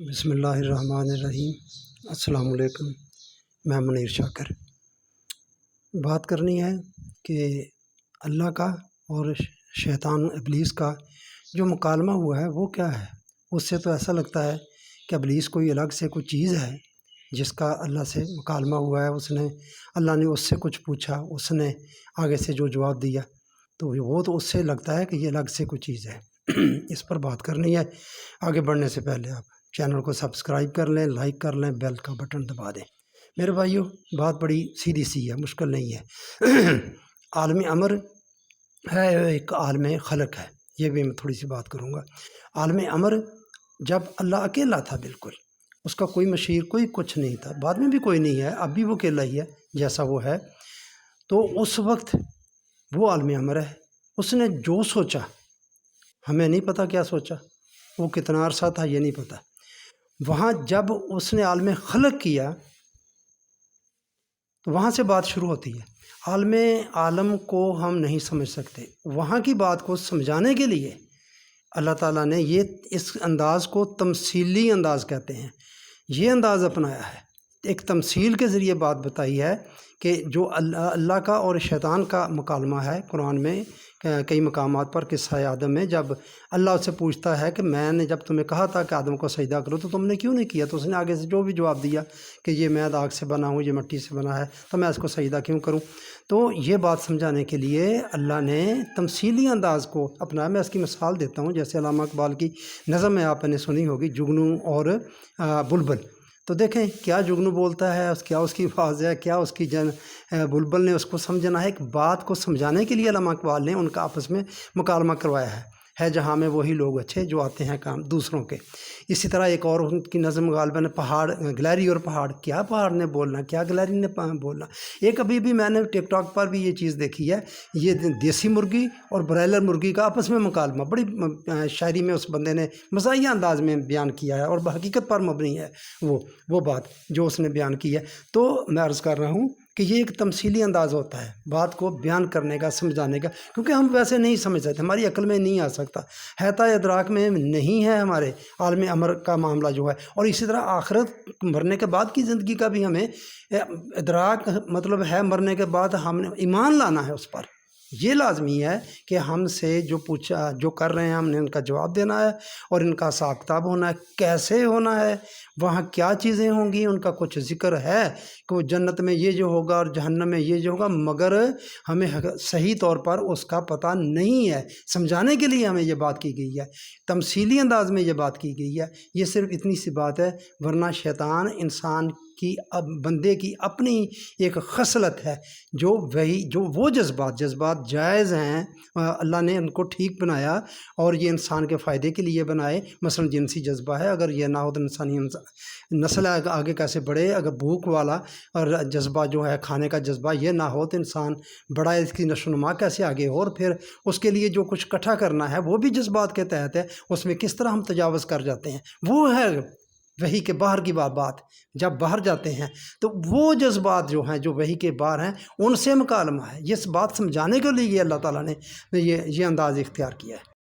بسم اللہ الرحمن الرحیم۔ السلام علیکم۔ میں منیر شاکر۔ بات کرنی ہے کہ اللہ کا اور شیطان ابلیس کا جو مکالمہ ہوا ہے وہ کیا ہے۔ اس سے تو ایسا لگتا ہے کہ ابلیس کوئی الگ سے کوئی چیز ہے جس کا اللہ سے مکالمہ ہوا ہے، اللہ نے اس سے کچھ پوچھا، اس نے آگے سے جو جواب دیا تو وہ تو اس سے لگتا ہے کہ یہ الگ سے کوئی چیز ہے۔ اس پر بات کرنی ہے۔ آگے بڑھنے سے پہلے آپ چینل کو سبسکرائب کر لیں، لائک کر لیں، بیل کا بٹن دبا دیں۔ میرے بھائیو، بات بڑی سیدھی سی ہے، مشکل نہیں ہے۔ عالم امر ہے، ایک عالم خلق ہے، یہ بھی میں تھوڑی سی بات کروں گا۔ عالم امر جب اللہ اکیلا تھا، بالکل اس کا کوئی مشیر، کوئی کچھ نہیں تھا، بعد میں بھی کوئی نہیں ہے، اب بھی وہ اکیلا ہی ہے جیسا وہ ہے، تو اس وقت وہ عالم امر ہے۔ اس نے جو سوچا، ہمیں نہیں پتہ کیا سوچا، وہ کتنا عرصہ تھا یہ نہیں پتہ۔ وہاں جب اس نے عالم خلق کیا تو وہاں سے بات شروع ہوتی ہے۔ عالم کو ہم نہیں سمجھ سکتے، وہاں کی بات کو سمجھانے کے لیے اللہ تعالیٰ نے اس انداز کو تمثیلی انداز کہتے ہیں، یہ انداز اپنایا ہے، ایک تمثیل کے ذریعے بات بتائی ہے کہ جو اللہ کا اور شیطان کا مکالمہ ہے قرآن میں کئی مقامات پر۔ قصہ آدم میں جب اللہ اس سے پوچھتا ہے کہ میں نے جب تمہیں کہا تھا کہ آدم کو سجدہ کرو تو تم نے کیوں نہیں کیا، تو اس نے آگے سے جو بھی جواب دیا کہ یہ میں آگ سے بنا ہوں، یہ مٹی سے بنا ہے، تو میں اس کو سجدہ کیوں کروں۔ تو یہ بات سمجھانے کے لیے اللہ نے تمثیلی انداز کو اپنایا۔ میں اس کی مثال دیتا ہوں، جیسے علامہ اقبال کی نظم میں آپ نے سنی ہوگی، جگنو اور بلبل۔ تو دیکھیں کیا جگنو بولتا ہے، کیا اس کی آواز ہے، کیا اس کی بلبل نے اس کو سمجھنا ہے۔ ایک بات کو سمجھانے کے لیے علامہ اقبال نے ان کا آپس میں مکالمہ کروایا ہے جہاں میں وہی لوگ اچھے جو آتے ہیں کام دوسروں کے۔ اسی طرح ایک اور ان کی نظم غالباً پہاڑ، گلیری اور پہاڑ، کیا پہاڑ نے بولنا، کیا گلیری نے بولنا۔ ایک ابھی بھی میں نے ٹک ٹاک پر بھی یہ چیز دیکھی ہے، یہ دیسی مرغی اور برائلر مرغی کا آپس میں مکالمہ بڑی شاعری میں اس بندے نے مزاحیہ انداز میں بیان کیا ہے، اور حقیقت پر مبنی ہے وہ بات جو اس نے بیان کی ہے۔ تو میں عرض کر رہا ہوں کہ یہ ایک تمثیلی انداز ہوتا ہے بات کو بیان کرنے کا، سمجھانے کا، کیونکہ ہم ویسے نہیں سمجھ سکتے، ہماری عقل میں نہیں آ سکتا، حیطۂ ادراک میں نہیں ہے ہمارے عالم امر کا معاملہ جو ہے۔ اور اسی طرح آخرت، مرنے کے بعد کی زندگی کا بھی ہمیں ادراک مطلب ہے، مرنے کے بعد ہم نے ایمان لانا ہے اس پر۔ یہ لازمی ہے کہ ہم سے جو پوچھا، جو کر رہے ہیں، ہم نے ان کا جواب دینا ہے، اور ان کا حساب کتاب ہونا ہے، کیسے ہونا ہے، وہاں کیا چیزیں ہوں گی، ان کا کچھ ذکر ہے کہ وہ جنت میں یہ جو ہوگا اور جہنم میں یہ جو ہوگا، مگر ہمیں صحیح طور پر اس کا پتہ نہیں ہے۔ سمجھانے کے لیے ہمیں یہ بات کی گئی ہے، تمثیلی انداز میں یہ بات کی گئی ہے۔ یہ صرف اتنی سی بات ہے، ورنہ شیطان انسان کی، بندے کی اپنی ایک خصلت ہے، جو وہ جذبات جائز ہیں، اللہ نے ان کو ٹھیک بنایا اور یہ انسان کے فائدے کے لیے بنائے۔ مثلا جنسی جذبہ ہے، اگر یہ نہ ہو تو انسانی نسل آگے کیسے بڑھے۔ اگر بھوک والا اور جذبہ جو ہے کھانے کا جذبہ یہ نہ ہو تو انسان بڑا، اس کی نشو و نما کیسے آگے ہو، اور پھر اس کے لیے جو کچھ اکٹھا کرنا ہے وہ بھی جذبات کے تحت ہے، اس میں کس طرح ہم تجاوز کر جاتے ہیں۔ وہ ہے وحی کے باہر کی بات۔ جب باہر جاتے ہیں تو وہ جذبات جو ہیں، جو وحی کے باہر ہیں، ان سے مکالمہ ہے۔ یہ بات سمجھانے کے لیے اللہ تعالیٰ نے یہ انداز اختیار کیا ہے۔